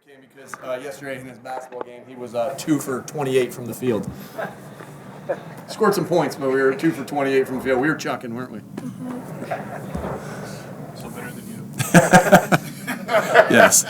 came because yesterday in his basketball game, he was 2 for 28 from the field. Scored some points, but we were 2 for 28 from the field. We were chucking, weren't we? So better than you. Yes.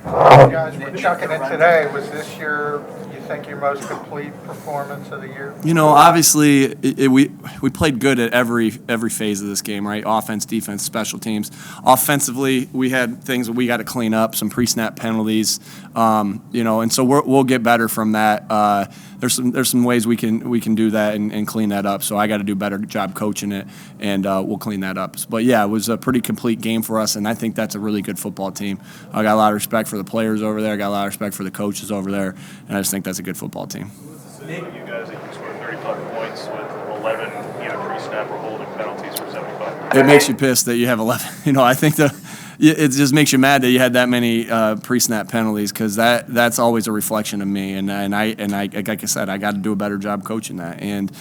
You guys were chucking it today. Was this you think, your most complete performance of the year? You know, obviously, we played good at every phase of this game, right? Offense, defense, special teams. Offensively, we had things that we got to clean up, some pre-snap penalties, and so we'll get better from that. There's some ways we can do that and clean that up. So I got to do a better job coaching it, and we'll clean that up. But yeah, it was a pretty complete game for us, and I think that's a really good football team. I got a lot of respect for the players over there. I got a lot of respect for the coaches over there, and I just think that's a good football team. You guys, you scored 35 points with 11, pre-snap or holding penalties for 75. It makes you pissed that you have 11. I think it just makes you mad that you had that many pre-snap penalties, because that's always a reflection of me, and I like I said, I got to do a better job coaching that. And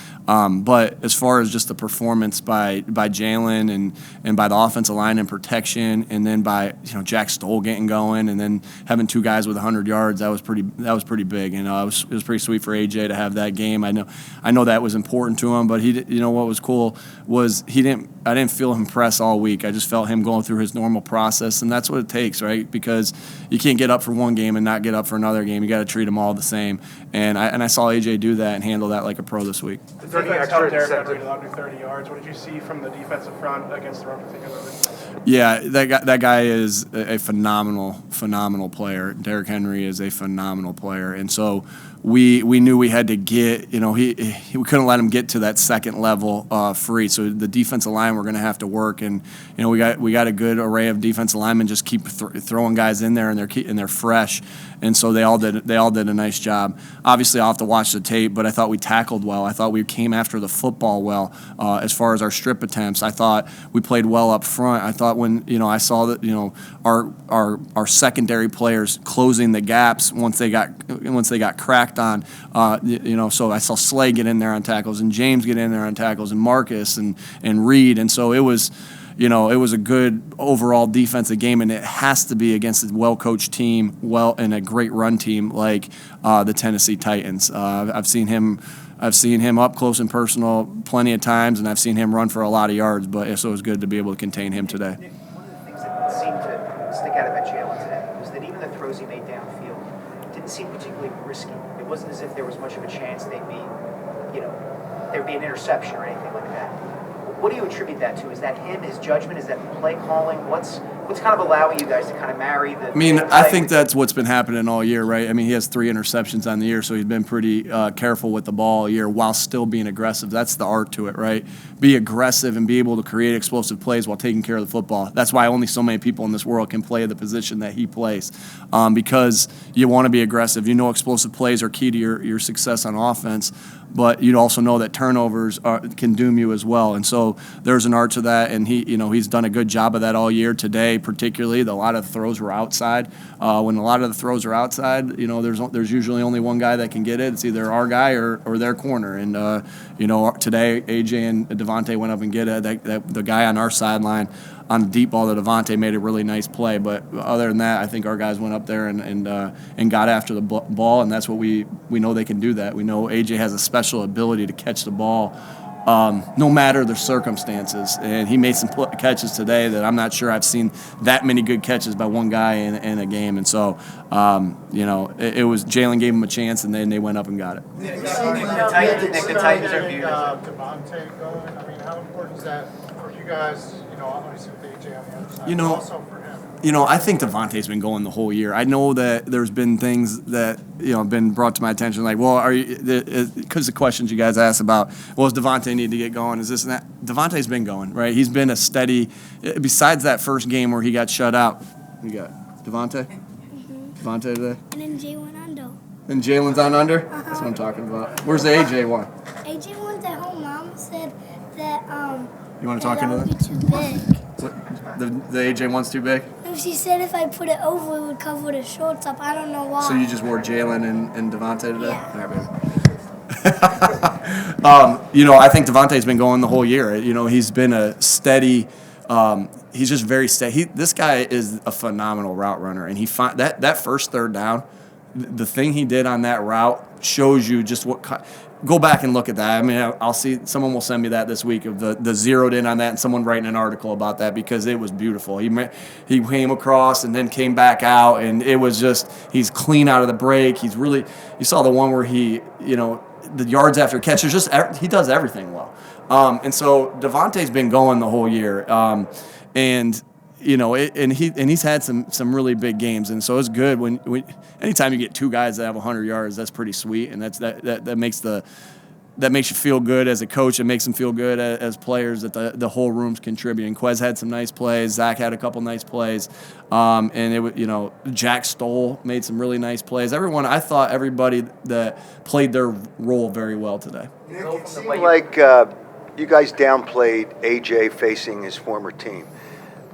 but as far as just the performance by Jalen and by the offensive line and protection, and then by Jack Stoll getting going, and then having 2 guys with 100 yards, that was pretty big. It was pretty sweet for AJ to have that game. I know that was important to him, but what was cool was I didn't feel him press all week. I just felt him going through his normal process, and that's what it takes, right? Because you can't get up for one game and not get up for another game. You got to treat them all the same. And I saw AJ do that and handle that like a pro this week. The defense helped Derrick Henry to under 30 yards. What did you see from the defensive front against the run particularly? Yeah, that guy is a phenomenal player. Derrick Henry is a phenomenal player, and so we knew we had to get, we couldn't let him get to that second level free. So the defensive line, we're going to have to work, and we got a good array of defensive linemen. Just keep throwing guys in there, and they're fresh, and so they all did a nice job. Obviously, I'll have to watch the tape, but I thought we tackled well. I thought we came after the football well. As far as our strip attempts, I thought we played well up front. I thought when I saw that our secondary players closing the gaps once they got cracked on, so I saw Slay get in there on tackles, and James get in there on tackles, and Marcus and Reed, and so it was a good overall defensive game, and it has to be against a well-coached team, and a great run team like the Tennessee Titans. I've seen him up close and personal plenty of times, and I've seen him run for a lot of yards. But so it was good to be able to contain him today. Nick, one of the things that seemed to stick out about Jalen today was that even the throws he made downfield didn't seem particularly risky. It wasn't as if there was much of a chance there'd be an interception or anything like that. What do you attribute that to? Is that him, his judgment? Is that the play calling? What's kind of allowing you guys to kind of marry the I think that's what's been happening all year, right? He has 3 interceptions on the year, so he's been pretty careful with the ball all year while still being aggressive. That's the art to it, right? Be aggressive and be able to create explosive plays while taking care of the football. That's why only so many people in this world can play the position that he plays, because you want to be aggressive. Explosive plays are key to your success on offense, but you also know that turnovers can doom you as well. And so there's an art to that, and he's done a good job of that all year. Today, particularly, a lot of throws were outside. When a lot of the throws are outside, there's usually only one guy that can get it. It's either our guy or their corner. And today, AJ and Devontae went up and get it. The guy on our sideline on the deep ball to Devontae made a really nice play. But other than that, I think our guys went up there and got after the ball, and that's what we know they can do that. We know AJ has a special ability to catch the ball no matter the circumstances. And he made some catches today that I'm not sure I've seen that many good catches by one guy in a game. And so, it was Jalen gave him a chance, and then they went up and got it. The Titans are viewed as Devontae going. How important is that for you guys? Obviously with AJ on the other side, but also for him. I think Devontae's been going the whole year. I know that there's been things that have been brought to my attention, like, well, are you? Because the questions you guys asked about, well, does Devontae need to get going? Is this and that? Devontae's been going, right? He's been a steady. Besides that first game where he got shut out, you got Devontae. Devontae today. And then Jay went under. And Jalen's on under. That's what I'm talking about. Where's the AJ one? AJ went at home. Mom said that You want to talk into that that? would be too big. What, the AJ one's too big? No, she said if I put it over, it would cover the shorts up. I don't know why. So you just wore Jalen and Devontae today? Yeah. All right, baby. I think Devontae's been going the whole year. He's been a steady He's just very steady. This guy is a phenomenal route runner, and that first third down, the thing he did on that route shows you just what. Go back and look at that. I mean, I'll see someone will send me that this week of the zeroed in on that, and someone writing an article about that because it was beautiful. He came across and then came back out, and it was just he's clean out of the break. He's really you saw the one where he the yards after catch is just he does everything well. And so Devontae's been going the whole year, and he's had some really big games, and so it's good when anytime you get two guys that have 100 yards, that's pretty sweet, and that makes you feel good as a coach. It makes them feel good as players that the whole room's contributing. Quez had some nice plays. Zach had a couple nice plays, and Jack Stoll made some really nice plays. I thought everybody that played their role very well today. Nick, it seemed like you guys downplayed AJ facing his former team,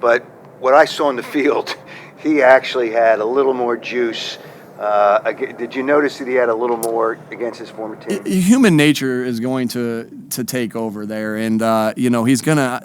but what I saw in the field, he actually had a little more juice. Did you notice that he had a little more against his former team? Human nature is going to take over there, and he's gonna.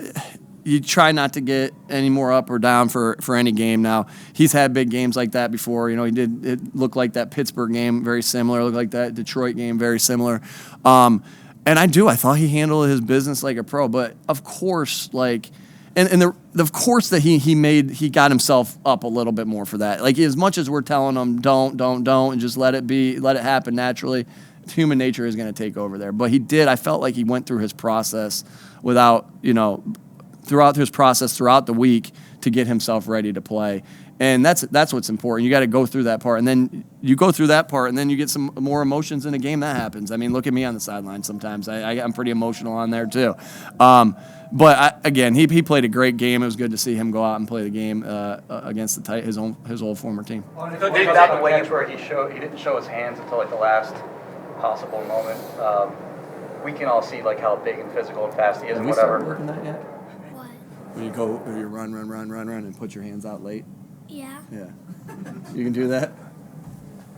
You try not to get any more up or down for any game now. He's had big games like that before. He did. It looked like that Pittsburgh game, very similar. It looked like that Detroit game, very similar. And I thought he handled his business like a pro. But of course, of course that he got himself up a little bit more for that. Like as much as we're telling him don't, and just let it happen naturally, human nature is going to take over there. But he did. I felt like he went through his process throughout the week to get himself ready to play. And that's what's important. You got to go through that part, and then you go through that part, and then you get some more emotions in a game. That happens. I mean, look at me on the sideline sometimes. I'm pretty emotional on there too. But again, he played a great game. It was good to see him go out and play the game against his old former team. About the way where he didn't show his hands until like the last possible moment. We can all see like how big and physical and fast he is and whatever. Have we started working that yet? What? When you run, and put your hands out late. Yeah. Yeah. You can do that?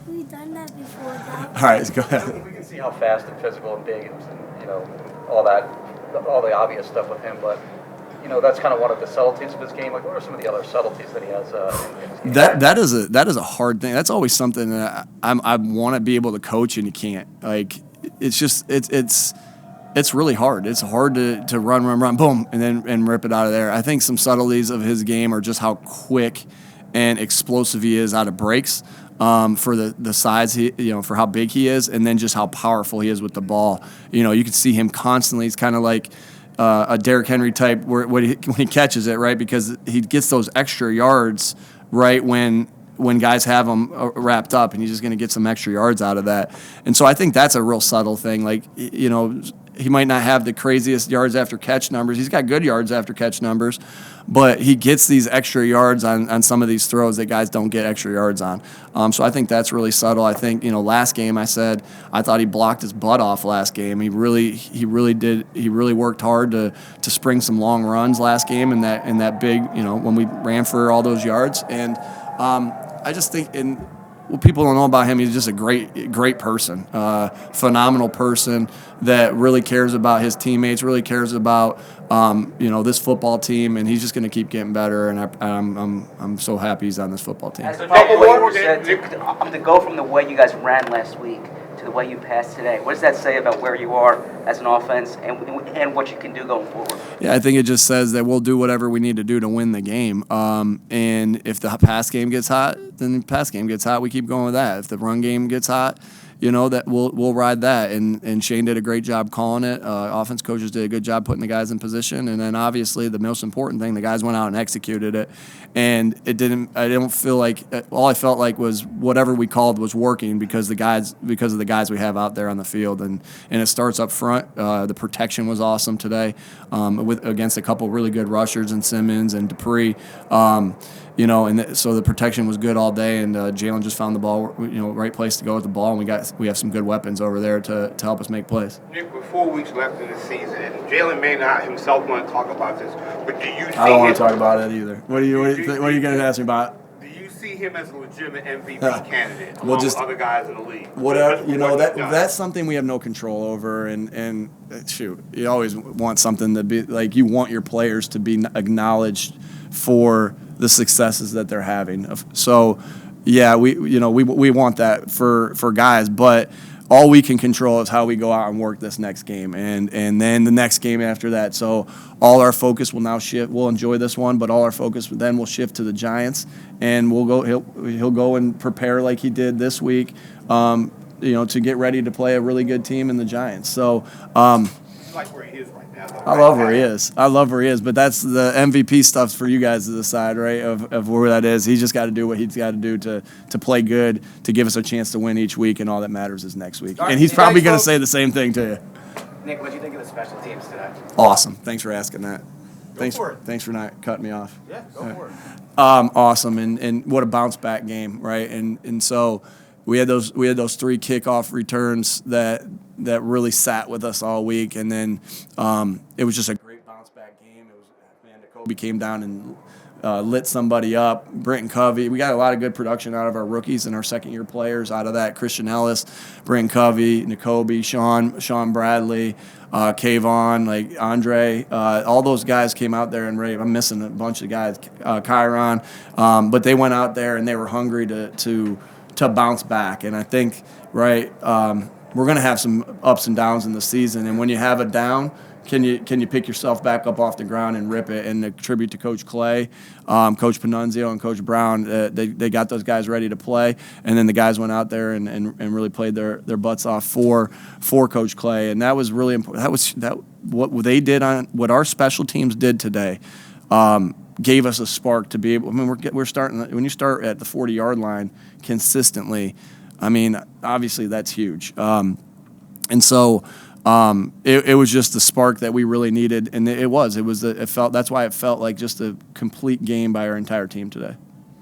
We've done that before, though. All right, go ahead. We can see how fast and physical and big and all the obvious stuff with him, but that's kind of one of the subtleties of his game. Like, what are some of the other subtleties that he has in his game? That is a hard thing. That's always something that I want to be able to coach, and you can't. Like, it's just it's really hard. It's hard to run, boom, and rip it out of there. I think some subtleties of his game are just how quick and explosive he is out of breaks. For the size for how big he is, and then just how powerful he is with the ball. You can see him constantly. He's kind of like a Derrick Henry type when he catches it, right? Because he gets those extra yards right when guys have him wrapped up, and he's just going to get some extra yards out of that. And so I think that's a real subtle thing. Like, he might not have the craziest yards after catch numbers. He's got good yards after catch numbers, but he gets these extra yards on some of these throws that guys don't get extra yards on. So I think that's really subtle. I think, last game I thought he blocked his butt off last game. He really did. He really worked hard to spring some long runs last game in that big, when we ran for all those yards. And I just think what people don't know about him, he's just a great person, phenomenal person that really cares about his teammates, really cares about this football team, and he's just going to keep getting better. And I'm so happy he's on this football team. As to go from the way you guys ran last week to the way you passed today, what does that say about where you are as an offense and what you can do going forward? Yeah, I think it just says that we'll do whatever we need to do to win the game. And if the pass game gets hot, then the pass game gets hot. We keep going with that. If the run game gets hot, that we'll ride that. And Shane did a great job calling it. Offense coaches did a good job putting the guys in position. And then obviously the most important thing, the guys went out and executed it. And I don't feel like all I felt like was whatever we called was working because of the guys we have out there on the field. And it starts up front. The protection was awesome today against a couple really good rushers in Simmons and Dupree. So the protection was good all day, and Jalen just found the ball, right place to go with the ball, and we have some good weapons over there to help us make plays. Nick, with 4 weeks left in the season, and Jalen may not himself want to talk about this, but do you see I don't want to talk about it either. What are you going to ask me about? Do you see see him as a legitimate MVP candidate We'll along just- with other guys in the league? Whatever, Just you know, what that he's done. that's something we have no control over, and shoot, you always want something to be like, you want your players to be acknowledged for the successes that they're having. So, yeah, we want that for guys, but all we can control is how we go out and work this next game, and then the next game after that. So all our focus will now shift. We'll enjoy this one, but all our focus then will shift to the Giants, and we'll go. He'll go and prepare like he did this week, to get ready to play a really good team in the Giants. So. He's like where he is right now. I love where he is. I love where he is, but that's the MVP stuff for you guys to decide, right, of where that is. He's just got to do what he's got to do to play good, to give us a chance to win each week, and all that matters is next week. And he's probably going to say the same thing to you. Nick, what do you think of the special teams today? Awesome. Thanks for asking that. Thanks for not cutting me off. Yeah, go for it. Awesome, and what a bounce back game, right? And so we had those 3 kickoff returns that really sat with us all week, and then it was just a great bounce back game. It was, man, Jacoby came down and lit somebody up. Brenton Covey, we got a lot of good production out of our rookies and our second-year players out of that. Christian Ellis, Brenton Covey, Jacoby, Sean Bradley, Kayvon, like Andre, all those guys came out there and rave. I'm missing a bunch of guys, Kyron, but they went out there and they were hungry to bounce back. And I think, right, we're going to have some ups and downs in the season. And when you have a down, can you pick yourself back up off the ground and rip it? And a tribute to Coach Clay, Coach Panunzio, and Coach Brown. They got those guys ready to play. And then the guys went out there and really played their butts off for Coach Clay. And that was really important. What they did what our special teams did today gave us a spark to be able. I mean, we're starting, when you start at the 40-yard line consistently, I mean, obviously that's huge. And so it was just the spark that we really needed, and it felt, that's why it felt like just a complete game by our entire team today.